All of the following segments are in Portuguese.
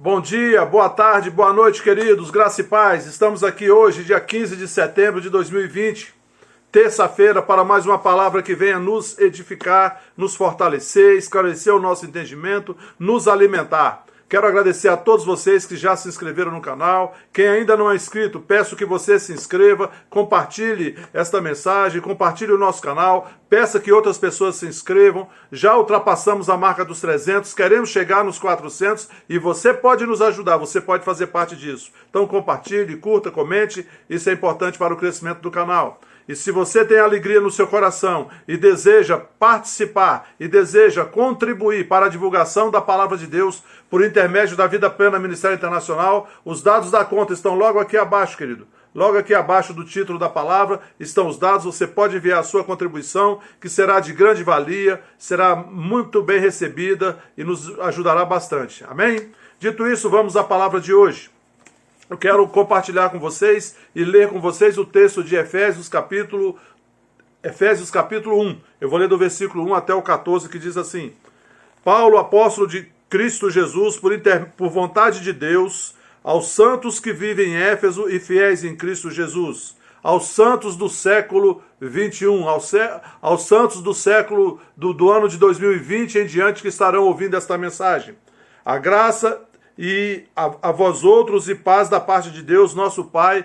Bom dia, boa tarde, boa noite, queridos, graça e paz. Estamos aqui hoje, dia 15 de setembro de 2020, terça-feira, para mais uma palavra que venha nos edificar, nos fortalecer, esclarecer o nosso entendimento, nos alimentar. Quero agradecer a todos vocês que já se inscreveram no canal. Quem ainda não é inscrito, peço que você se inscreva, compartilhe esta mensagem, compartilhe o nosso canal, peça que outras pessoas se inscrevam. Já ultrapassamos a marca dos 300, queremos chegar nos 400 e você pode nos ajudar, você pode fazer parte disso. Então compartilhe, curta, comente, isso é importante para o crescimento do canal. E se você tem alegria no seu coração e deseja participar e deseja contribuir para a divulgação da palavra de Deus por intermédio da Vida Plena Ministério Internacional, os dados da conta estão logo aqui abaixo, querido. Logo aqui abaixo do título da palavra estão os dados, você pode enviar a sua contribuição, que será de grande valia, será muito bem recebida e nos ajudará bastante. Amém? Dito isso, vamos à palavra de hoje. Eu quero compartilhar com vocês e ler com vocês o texto de Efésios capítulo 1. Eu vou ler do versículo 1 até o 14, que diz assim: Paulo, apóstolo de Cristo Jesus, por vontade de Deus, aos santos que vivem em Éfeso e fiéis em Cristo Jesus, aos santos do século 21, aos santos do século do ano de 2020 em diante que estarão ouvindo esta mensagem. A graça e a vós outros e paz da parte de Deus, nosso Pai,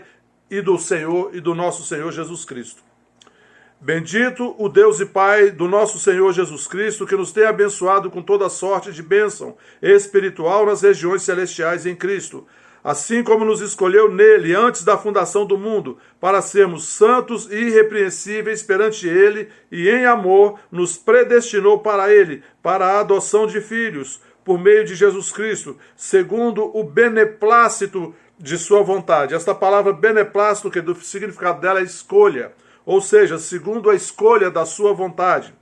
e do Senhor e do nosso Senhor Jesus Cristo. Bendito o Deus e Pai do nosso Senhor Jesus Cristo, que nos tem abençoado com toda sorte de bênção espiritual nas regiões celestiais em Cristo, assim como nos escolheu nele antes da fundação do mundo, para sermos santos e irrepreensíveis perante ele, e em amor nos predestinou para ele, para a adoção de filhos, por meio de Jesus Cristo, segundo o beneplácito de sua vontade. Esta palavra beneplácito, que o significado dela é escolha, ou seja, segundo a escolha da sua vontade,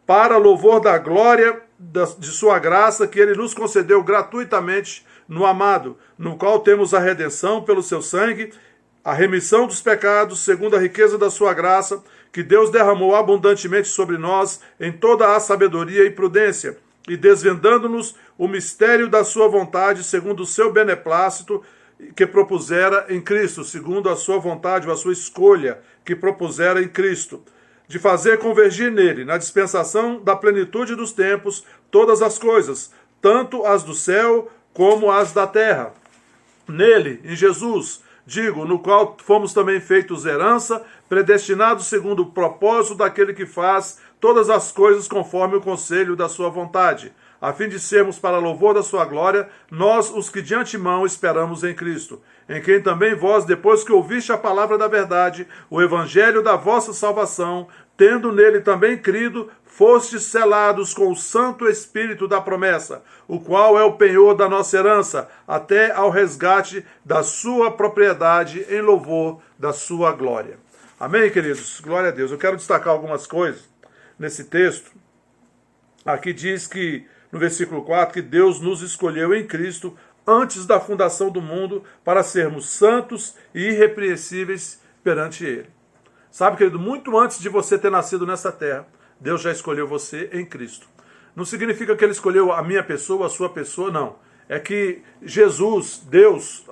para louvor da glória de sua graça, que ele nos concedeu gratuitamente no amado, no qual temos a redenção pelo seu sangue, a remissão dos pecados, segundo a riqueza da sua graça, que Deus derramou abundantemente sobre nós em toda a sabedoria e prudência, e desvendando-nos o mistério da sua vontade, segundo o seu beneplácito, que propusera em Cristo, segundo a sua vontade ou a sua escolha, que propusera em Cristo, de fazer convergir nele, na dispensação da plenitude dos tempos, todas as coisas, tanto as do céu como as da terra. Nele, em Jesus, digo, no qual fomos também feitos herança, predestinados segundo o propósito daquele que faz todas as coisas conforme o conselho da sua vontade, a fim de sermos para louvor da sua glória, nós os que de antemão esperamos em Cristo, em quem também vós, depois que ouviste a palavra da verdade, o evangelho da vossa salvação, tendo nele também crido, fostes selados com o Santo Espírito da promessa, o qual é o penhor da nossa herança, até ao resgate da sua propriedade, em louvor da sua glória. Amém, queridos? Glória a Deus. Eu quero destacar algumas coisas nesse texto. Aqui diz que, no versículo 4, que Deus nos escolheu em Cristo antes da fundação do mundo para sermos santos e irrepreensíveis perante Ele. Sabe, querido, muito antes de você ter nascido nessa terra, Deus já escolheu você em Cristo. Não significa que Ele escolheu a minha pessoa, a sua pessoa, não. É que Jesus, Deus,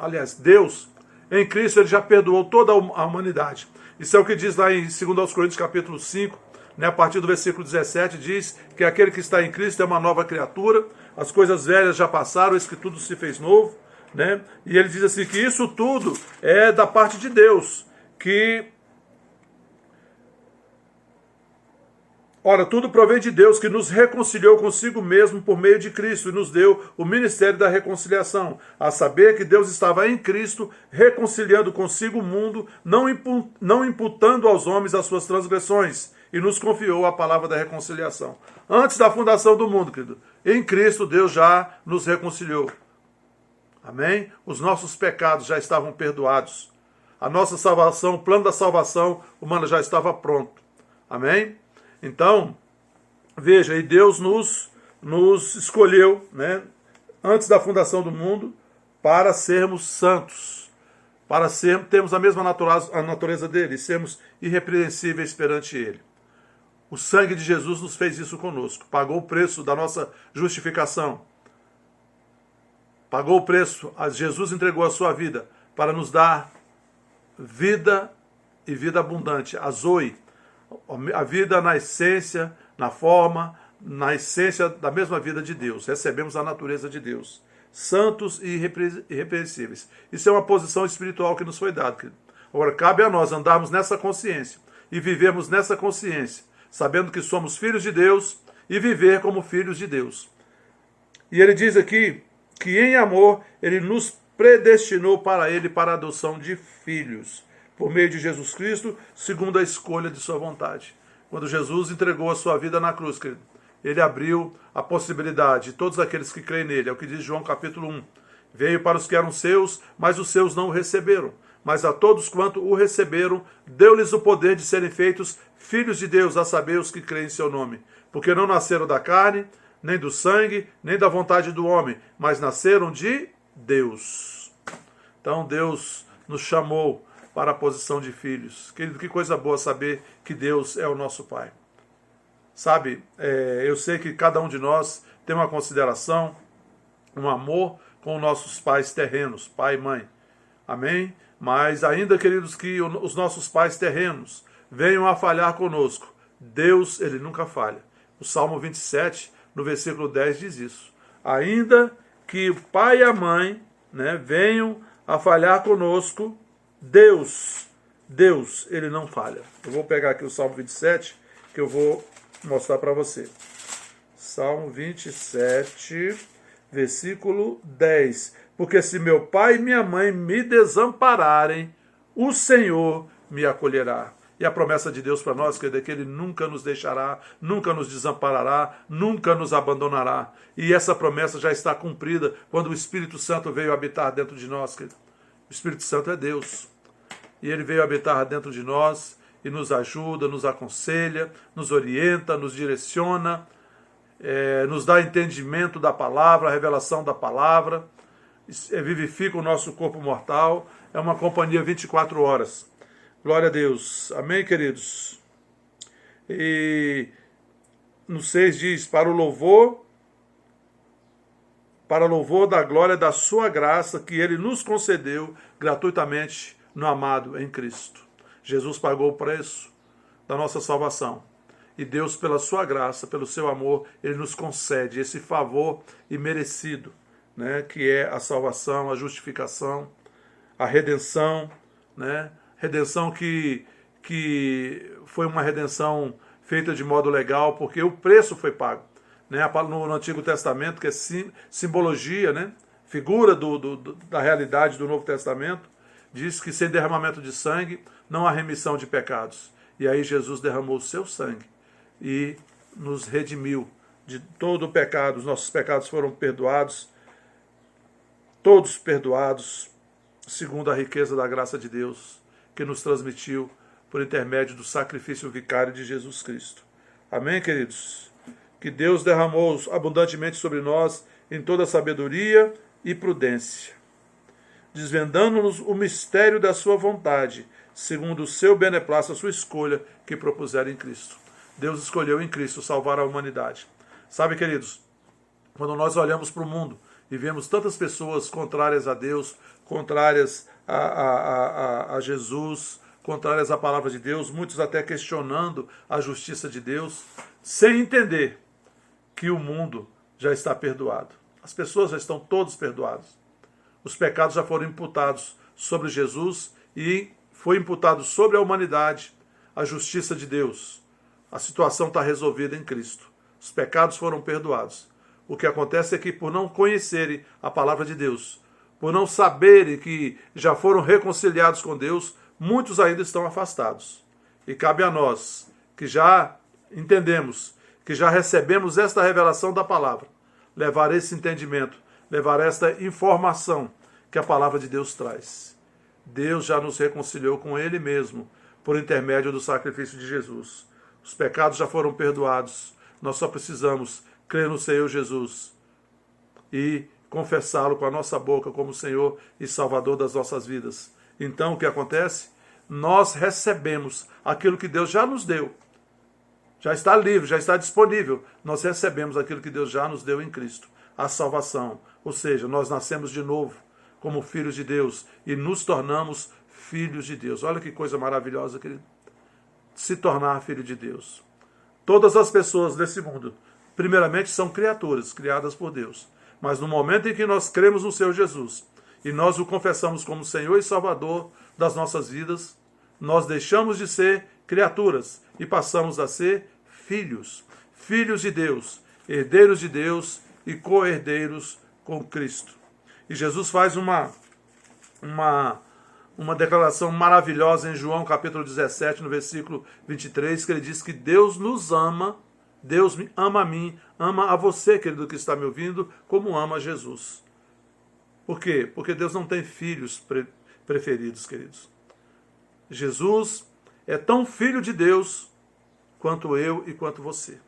em Cristo, Ele já perdoou toda a humanidade. Isso é o que diz lá em 2 Coríntios capítulo 5, a partir do versículo 17, diz que aquele que está em Cristo é uma nova criatura, as coisas velhas já passaram, eis que tudo se fez novo, né? E ele diz assim que isso tudo é da parte de Deus, que ora, tudo provém de Deus, que nos reconciliou consigo mesmo por meio de Cristo e nos deu o ministério da reconciliação, a saber que Deus estava em Cristo reconciliando consigo o mundo, não imputando aos homens as suas transgressões, e nos confiou a palavra da reconciliação. Antes da fundação do mundo, querido, em Cristo Deus já nos reconciliou. Amém? Os nossos pecados já estavam perdoados. A nossa salvação, o plano da salvação humana já estava pronto. Amém? Então, veja, e Deus nos escolheu, né, antes da fundação do mundo, para sermos santos, para termos a mesma natureza dele, e sermos irrepreensíveis perante ele. O sangue de Jesus nos fez isso conosco, pagou o preço da nossa justificação. pagou o preço, Jesus entregou a sua vida para nos dar vida e vida abundante, a Zoe, a vida na essência, na forma, na essência da mesma vida de Deus. Recebemos a natureza de Deus, santos e irrepreensíveis. Isso é uma posição espiritual que nos foi dada, querido. Agora, cabe a nós andarmos nessa consciência e vivermos nessa consciência, sabendo que somos filhos de Deus e viver como filhos de Deus. E ele diz aqui que em amor ele nos predestinou para ele para a adoção de filhos, por meio de Jesus Cristo, segundo a escolha de sua vontade. Quando Jesus entregou a sua vida na cruz, querido, ele abriu a possibilidade de todos aqueles que creem nele, é o que diz João capítulo 1. Veio para os que eram seus, mas os seus não o receberam. Mas a todos quanto o receberam, deu-lhes o poder de serem feitos filhos de Deus, a saber, os que creem em seu nome. Porque não nasceram da carne, nem do sangue, nem da vontade do homem, mas nasceram de Deus. Então Deus nos chamou para a posição de filhos. Querido, que coisa boa saber que Deus é o nosso Pai. Sabe, eu sei que cada um de nós tem uma consideração, um amor com os nossos pais terrenos, pai e mãe. Amém? Mas ainda, queridos, que os nossos pais terrenos venham a falhar conosco, Deus, ele nunca falha. O Salmo 27, no versículo 10, diz isso. Ainda que o pai e a mãe, venham a falhar conosco, Deus, ele não falha. Eu vou pegar aqui o Salmo 27, que eu vou mostrar para você. Salmo 27, versículo 10. Porque se meu pai e minha mãe me desampararem, o Senhor me acolherá. E a promessa de Deus para nós, querido, é que ele nunca nos deixará, nunca nos desamparará, nunca nos abandonará. E essa promessa já está cumprida quando o Espírito Santo veio habitar dentro de nós, querido. O Espírito Santo é Deus. E ele veio habitar dentro de nós e nos ajuda, nos aconselha, nos orienta, nos direciona, nos dá entendimento da palavra, a revelação da palavra, vivifica o nosso corpo mortal, é uma companhia 24 horas. Glória a Deus. Amém, queridos? E no 6 diz, para louvor da glória da sua graça que ele nos concedeu gratuitamente no amado em Cristo. Jesus pagou o preço da nossa salvação. E Deus, pela sua graça, pelo seu amor, ele nos concede esse favor imerecido, que é a salvação, a justificação, a redenção, redenção que foi uma redenção feita de modo legal, porque o preço foi pago. No Antigo Testamento, que é simbologia, figura da realidade do Novo Testamento, diz que sem derramamento de sangue não há remissão de pecados. E aí Jesus derramou o seu sangue e nos redimiu de todo o pecado. Os nossos pecados foram perdoados, todos perdoados, segundo a riqueza da graça de Deus, que nos transmitiu por intermédio do sacrifício vicário de Jesus Cristo. Amém, queridos? Que Deus derramou abundantemente sobre nós em toda sabedoria e prudência, desvendando-nos o mistério da sua vontade, segundo o seu beneplácito, a sua escolha que propuseram em Cristo. Deus escolheu em Cristo salvar a humanidade. Sabe, queridos, quando nós olhamos para o mundo e vemos tantas pessoas contrárias a Deus, contrárias a Jesus, contrárias à palavra de Deus, muitos até questionando a justiça de Deus, sem entender que o mundo já está perdoado. As pessoas já estão todos perdoados. Os pecados já foram imputados sobre Jesus e foi imputado sobre a humanidade a justiça de Deus. A situação está resolvida em Cristo. Os pecados foram perdoados. O que acontece é que, por não conhecerem a palavra de Deus, por não saberem que já foram reconciliados com Deus, muitos ainda estão afastados. E cabe a nós, que já entendemos, que já recebemos esta revelação da palavra, levar esse entendimento, levar esta informação que a palavra de Deus traz. Deus já nos reconciliou com Ele mesmo, por intermédio do sacrifício de Jesus. Os pecados já foram perdoados. Nós só precisamos crer no Senhor Jesus e confessá-lo com a nossa boca como Senhor e Salvador das nossas vidas. Então, o que acontece? Nós recebemos aquilo que Deus já nos deu. Já está livre, já está disponível. Nós recebemos aquilo que Deus já nos deu em Cristo. a salvação. Ou seja, nós nascemos de novo como filhos de Deus e nos tornamos filhos de Deus. Olha que coisa maravilhosa, querido. Se tornar filho de Deus. Todas as pessoas desse mundo, primeiramente, são criaturas criadas por Deus. Mas no momento em que nós cremos no Senhor Jesus e nós o confessamos como Senhor e Salvador das nossas vidas, nós deixamos de ser criaturas e passamos a ser filhos. Filhos de Deus, herdeiros de Deus e co-herdeiros com Cristo. E Jesus faz uma declaração maravilhosa em João capítulo 17, no versículo 23, que ele diz que Deus nos ama, Deus ama a mim, ama a você, querido, que está me ouvindo, como ama Jesus. Por quê? Porque Deus não tem filhos preferidos, queridos. Jesus é tão filho de Deus quanto eu e quanto você.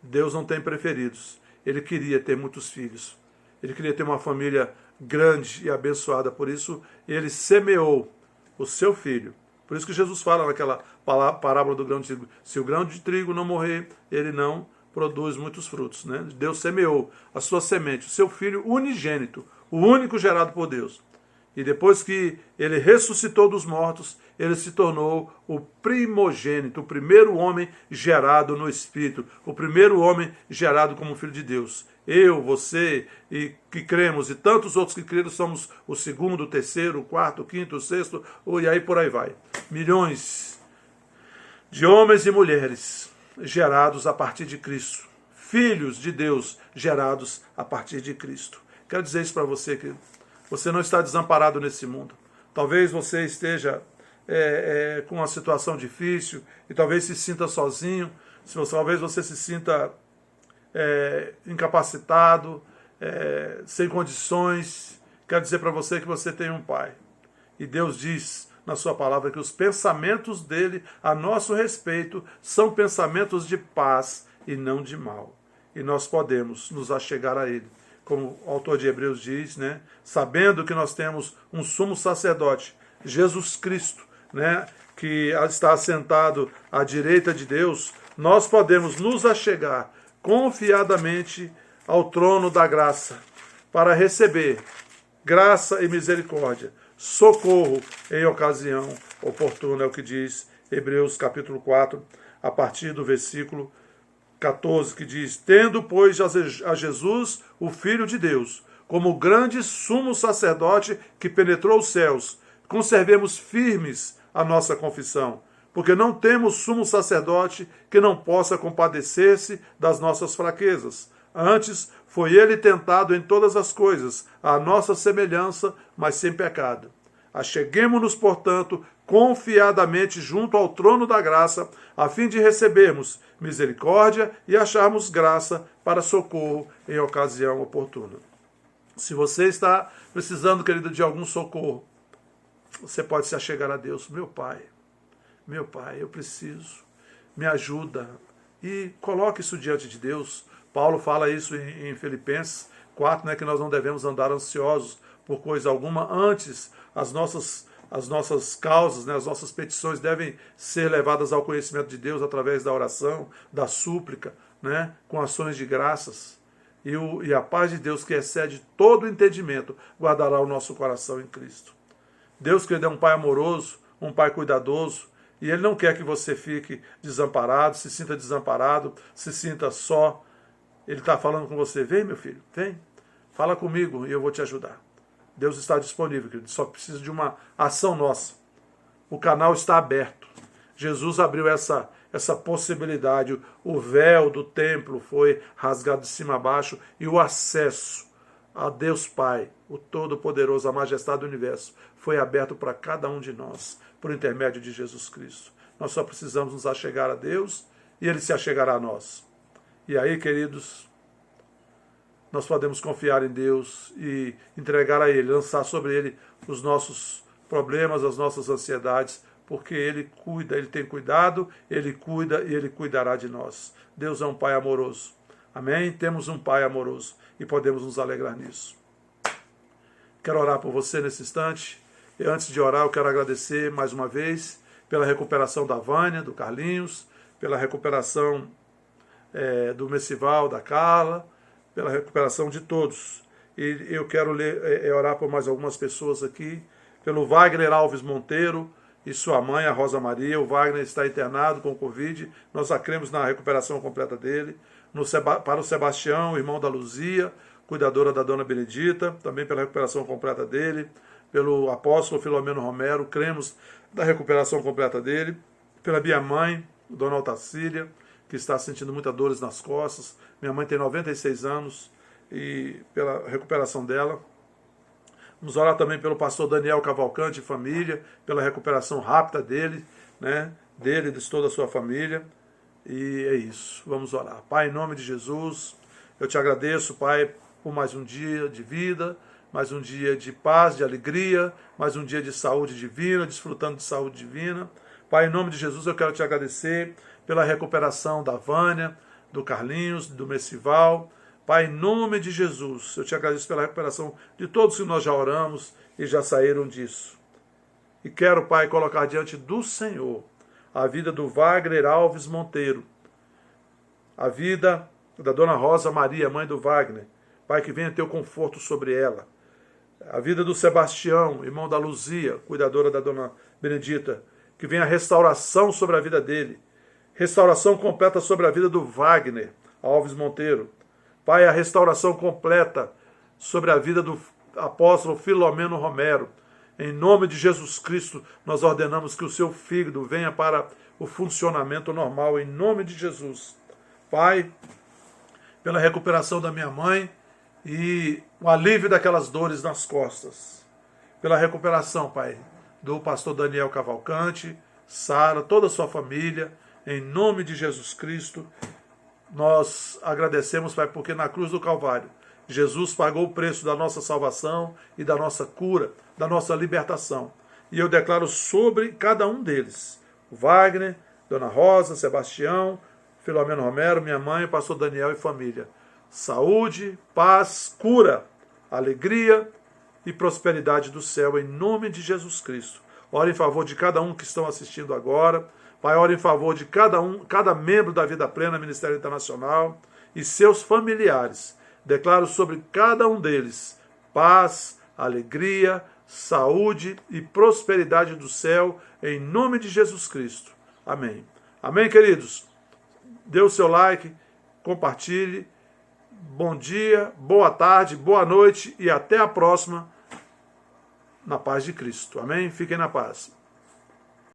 Deus não tem preferidos. Ele queria ter muitos filhos. Ele queria ter uma família grande e abençoada. Por isso, ele semeou o seu filho. Por isso que Jesus fala naquela parábola do grão de trigo. Se o grão de trigo não morrer, ele não produz muitos frutos. Né? Deus semeou a sua semente, o seu filho unigênito, o único gerado por Deus. E depois que ele ressuscitou dos mortos, ele se tornou o primogênito, o primeiro homem gerado no Espírito, o primeiro homem gerado como filho de Deus. Eu, você, e que cremos, e tantos outros que creram, somos o segundo, o terceiro, o quarto, o quinto, o sexto, e aí por aí vai. Milhões de homens e mulheres gerados a partir de Cristo. Filhos de Deus gerados a partir de Cristo. Quero dizer isso para você, querido. Você não está desamparado nesse mundo. Talvez você esteja com uma situação difícil e talvez se sinta sozinho. Talvez você se sinta incapacitado, sem condições. Quero dizer para você que você tem um Pai. E Deus diz na sua palavra que os pensamentos dele a nosso respeito são pensamentos de paz e não de mal. E nós podemos nos achegar a ele. Como o autor de Hebreus diz, né, sabendo que nós temos um sumo sacerdote, Jesus Cristo, né, que está assentado à direita de Deus, nós podemos nos achegar confiadamente ao trono da graça, para receber graça e misericórdia, socorro em ocasião oportuna, é o que diz Hebreus capítulo 4, a partir do versículo 14, que diz: tendo, pois, a Jesus, o Filho de Deus, como grande sumo sacerdote que penetrou os céus, conservemos firmes a nossa confissão, porque não temos sumo sacerdote que não possa compadecer-se das nossas fraquezas. Antes, foi ele tentado em todas as coisas, à nossa semelhança, mas sem pecado. Acheguemo-nos, portanto, confiadamente junto ao trono da graça, a fim de recebermos misericórdia e acharmos graça para socorro em ocasião oportuna. Se você está precisando, querido, de algum socorro, você pode se achegar a Deus. Meu Pai, eu preciso, me ajuda. E coloque isso diante de Deus. Paulo fala isso em Filipenses 4, né, que nós não devemos andar ansiosos por coisa alguma. Antes, as nossas causas, né, as nossas petições devem ser levadas ao conhecimento de Deus através da oração, da súplica, né, com ações de graças. E a paz de Deus, que excede todo o entendimento, guardará o nosso coração em Cristo. Deus, querido, é um Pai amoroso, um Pai cuidadoso, e Ele não quer que você fique desamparado, se sinta só. Ele está falando com você: vem, meu filho, vem, fala comigo e eu vou te ajudar. Deus está disponível, querido, só precisa de uma ação nossa. O canal está aberto. Jesus abriu essa possibilidade. O véu do templo foi rasgado de cima a baixo e o acesso a Deus Pai, o Todo-Poderoso, a majestade do universo, foi aberto para cada um de nós, por intermédio de Jesus Cristo. Nós só precisamos nos achegar a Deus e Ele se achegará a nós. E aí, queridos, nós podemos confiar em Deus e entregar a Ele, lançar sobre Ele os nossos problemas, as nossas ansiedades, porque Ele cuida, Ele tem cuidado, Ele cuida e Ele cuidará de nós. Deus é um Pai amoroso. Amém? Temos um Pai amoroso e podemos nos alegrar nisso. Quero orar por você nesse instante. E antes de orar, eu quero agradecer mais uma vez pela recuperação da Vânia, do Carlinhos, pela recuperação do Messival, da Carla, pela recuperação de todos. E eu quero orar por mais algumas pessoas aqui, pelo Wagner Alves Monteiro e sua mãe, a Rosa Maria. O Wagner está internado com Covid, nós já cremos na recuperação completa dele. Para o Sebastião, irmão da Luzia, cuidadora da Dona Benedita, também pela recuperação completa dele. Pelo apóstolo Filomeno Romero, cremos na recuperação completa dele. Pela minha mãe, Dona Otacília, que está sentindo muitas dores nas costas. Minha mãe tem 96 anos e pela recuperação dela. Vamos orar também pelo pastor Daniel Cavalcante e família, pela recuperação rápida dele, né? Dele e de toda a sua família. E é isso, vamos orar. Pai, em nome de Jesus, eu te agradeço, Pai, por mais um dia de vida, mais um dia de paz, de alegria, mais um dia de saúde divina, desfrutando de saúde divina. Pai, em nome de Jesus, eu quero te agradecer pela recuperação da Vânia, do Carlinhos, do Messival. Pai, em nome de Jesus, eu te agradeço pela recuperação de todos que nós já oramos e já saíram disso. E quero, Pai, colocar diante do Senhor a vida do Wagner Alves Monteiro, a vida da Dona Rosa Maria, mãe do Wagner. Pai, que venha ter o conforto sobre ela. A vida do Sebastião, irmão da Luzia, cuidadora da Dona Benedita. Que venha a restauração sobre a vida dele. Restauração completa sobre a vida do Wagner Alves Monteiro. Pai, a restauração completa sobre a vida do apóstolo Filomeno Romero. Em nome de Jesus Cristo, nós ordenamos que o seu fígado venha para o funcionamento normal, em nome de Jesus. Pai, pela recuperação da minha mãe e o alívio daquelas dores nas costas. Pela recuperação, Pai, do pastor Daniel Cavalcante, Sara, toda a sua família, em nome de Jesus Cristo, nós agradecemos, Pai, porque na cruz do Calvário, Jesus pagou o preço da nossa salvação e da nossa cura, da nossa libertação. E eu declaro sobre cada um deles, Wagner, Dona Rosa, Sebastião, Filomeno Romero, minha mãe, pastor Daniel e família. Saúde, paz, cura, alegria e prosperidade do céu, em nome de Jesus Cristo. Ore em favor de cada um que estão assistindo agora. Pai, ore em favor de cada membro da Vida Plena, Ministério Internacional e seus familiares. Declaro sobre cada um deles paz, alegria, saúde e prosperidade do céu, em nome de Jesus Cristo. Amém. Amém, queridos? Dê o seu like, compartilhe. Bom dia, boa tarde, boa noite e até a próxima, na paz de Cristo. Amém? Fiquem na paz.